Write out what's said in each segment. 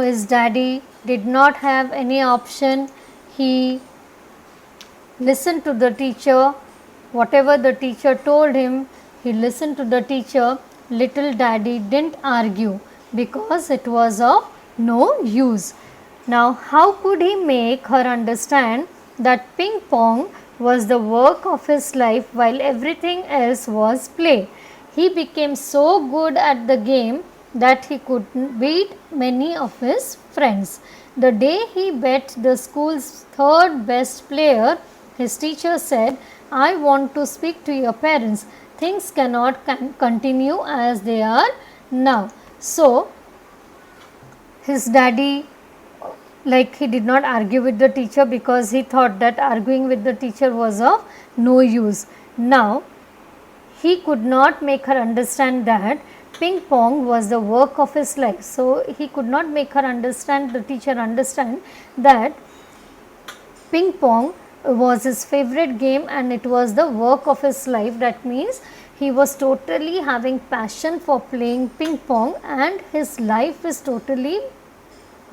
His daddy did not have any option. He listened to the teacher. Whatever the teacher told him, he listened to the teacher. Little daddy didn't argue because it was of no use. Now, how could he make her understand that ping pong was the work of his life while everything else was play? He became so good at the game that he could beat many of his friends. The day he bet the school's third best player, his teacher said, I want to speak to your parents. Things cannot continue as they are now. So, his daddy, like, he did not argue with the teacher because he thought that arguing with the teacher was of no use. Now, he could not make her understand that ping pong was the work of his life. So, he could not make her understand, the teacher understand, that ping pong was his favorite game and it was the work of his life. That means he was totally having passion for playing ping pong and his life is totally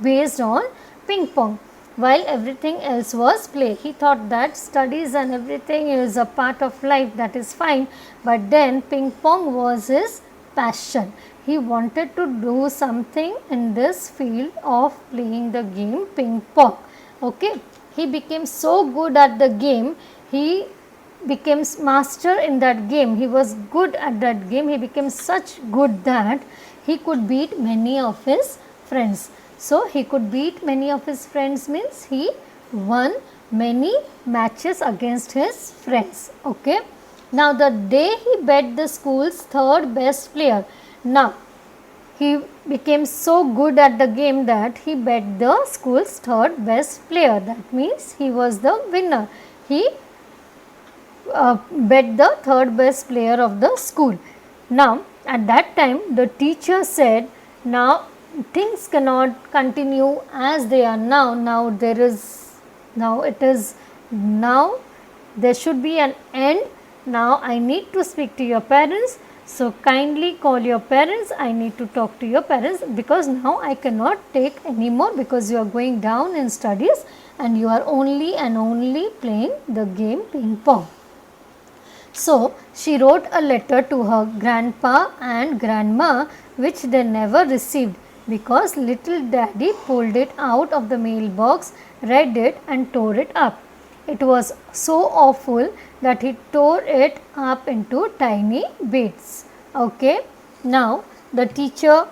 based on ping pong while everything else was play. He thought that studies and everything is a part of life, that is fine, but then ping pong was his passion. He wanted to do something in this field of playing the game ping pong. Okay, he became so good at the game, he became master in that game. He was good at that game. He became such good that he could beat many of his friends. So, he could beat many of his friends means he won many matches against his friends. Okay. Now, the day he bet the school's third best player, now he became so good at the game that he bet the school's third best player. That means he was the winner. He bet the third best player of the school. Now, at that time, the teacher said, now things cannot continue as they are now. Now there should be an end. Now I need to speak to your parents. So kindly call your parents. I need to talk to your parents because now I cannot take any more because you are going down in studies and you are only and only playing the game ping pong. So, she wrote a letter to her grandpa and grandma which they never received because little daddy pulled it out of the mailbox, read it and tore it up. It was so awful that he tore it up into tiny bits. Okay. Now, the teacher,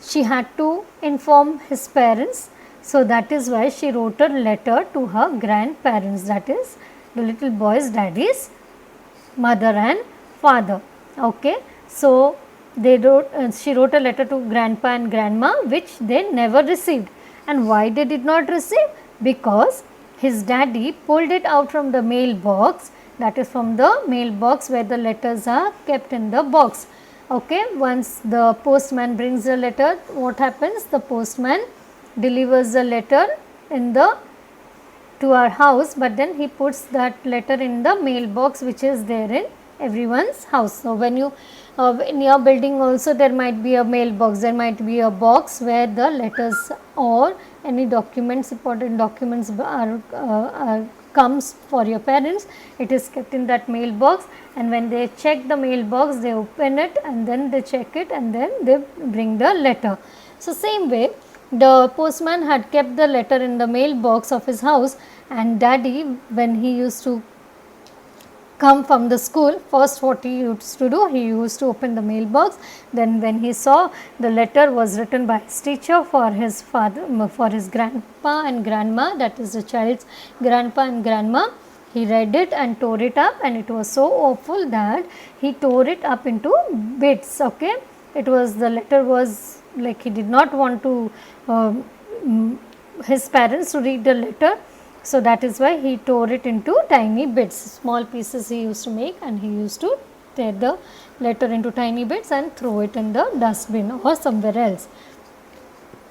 she had to inform his parents. So, that is why she wrote a letter to her grandparents, that is the little boy's daddy's mother and father. Okay. So, she wrote a letter to grandpa and grandma which they never received. And why they did not receive? Because his daddy pulled it out from the mailbox, that is from the mailbox where the letters are kept in the box. Okay. Once the postman brings the letter, what happens? The postman delivers the letter to our house, but then he puts that letter in the mailbox which is there in everyone's house. So, when you in your building also there might be a mailbox, there might be a box where the letters or any documents, important documents are comes for your parents. It is kept in that mailbox and when they check the mailbox, they open it and then they check it and then they bring the letter. So, same way the postman had kept the letter in the mailbox of his house and daddy, when he used to come from the school, first what he used to do, he used to open the mailbox. Then when he saw the letter was written by his teacher for his father, for his grandpa and grandma, that is the child's grandpa and grandma, he read it and tore it up and it was so awful that he tore it up into bits. Okay. It was, the letter was like he did not want to his parents to read the letter. So, that is why he tore it into tiny bits, small pieces he used to make and he used to tear the letter into tiny bits and throw it in the dustbin or somewhere else,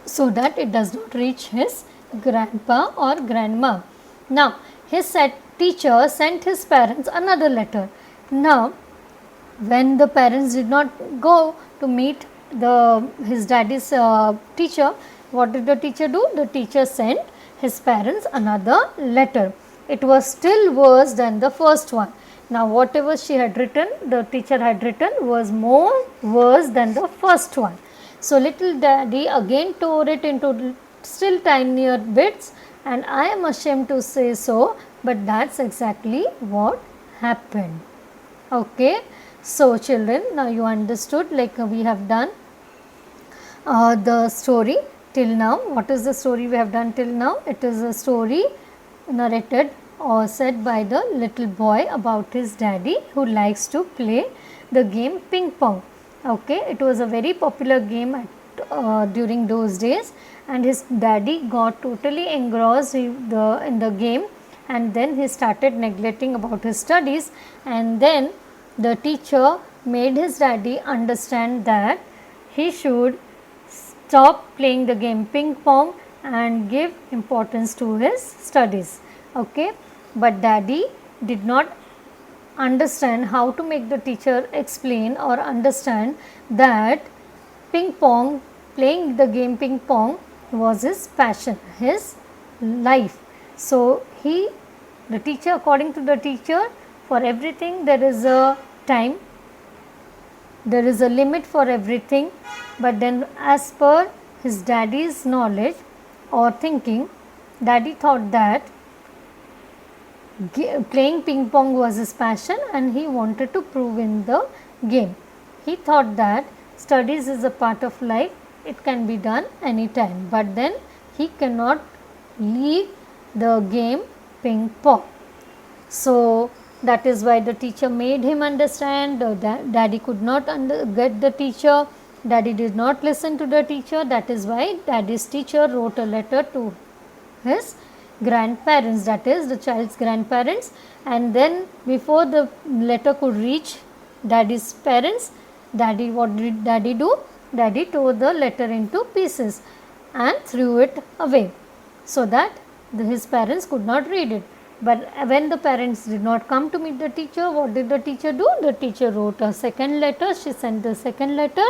so that it does not reach his grandpa or grandma. Now, his teacher sent his parents another letter. Now, when the parents did not go to meet his daddy's teacher, what did the teacher do? The teacher sent his parents another letter. It was still worse than the first one. Now whatever she had written, the teacher had written, was more worse than the first one. So little daddy again tore it into still tinier bits, and I am ashamed to say so, but that's exactly what happened. Okay. So children, now you understood, like we have done the story till now. What is the story we have done till now? It is a story narrated or said by the little boy about his daddy who likes to play the game ping pong. Okay, it was a very popular game during those days, and his daddy got totally engrossed in the game, and then he started neglecting about his studies, and then the teacher made his daddy understand that he should stop playing the game ping pong and give importance to his studies. Okay, but daddy did not understand how to make the teacher explain or understand that ping pong, playing the game ping pong was his passion, his life. So the teacher, according to the teacher, for everything there is a time, there is a limit for everything, but then as per his daddy's knowledge or thinking, daddy thought that playing ping pong was his passion and he wanted to prove in the game. He thought that studies is a part of life, it can be done anytime, but then he cannot leave the game ping pong. So that is why the teacher made him understand. Daddy could not get the teacher. Daddy did not listen to the teacher. That is why daddy's teacher wrote a letter to his grandparents, that is the child's grandparents, and then before the letter could reach daddy's parents, what did daddy do? Daddy tore the letter into pieces and threw it away so that his parents could not read it. But when the parents did not come to meet the teacher, what did the teacher do? The teacher wrote a second letter. She sent the second letter.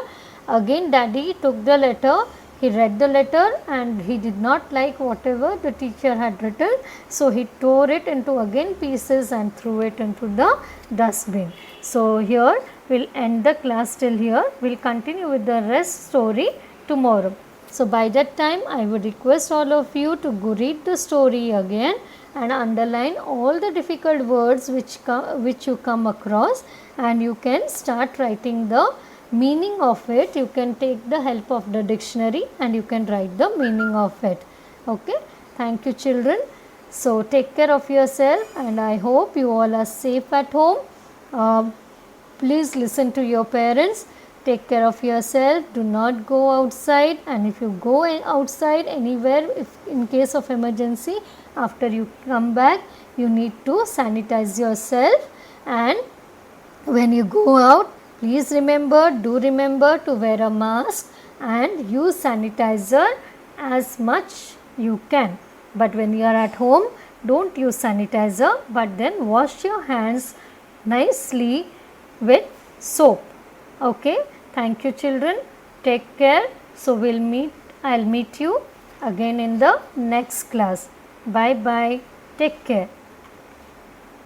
Again daddy took the letter. He read the letter and he did not like whatever the teacher had written. So he tore it into again pieces and threw it into the dustbin. So here we will end the class till here. We will continue with the rest story tomorrow. So by that time I would request all of you to go read the story again and underline all the difficult words which you come across, and you can start writing the meaning of it. You can take the help of the dictionary and you can write the meaning of it. Okay, thank you children. So take care of yourself and I hope you all are safe at home. Please listen to your parents. Take care of yourself. Do not go outside, and if you go outside anywhere, if in case of emergency, after you come back you need to sanitize yourself, and when you go out, please do remember to wear a mask and use sanitizer as much you can. But when you are at home, don't use sanitizer, but then wash your hands nicely with soap. Okay, thank you children. Take care. So I'll meet you again in the next class. Bye bye. Take care.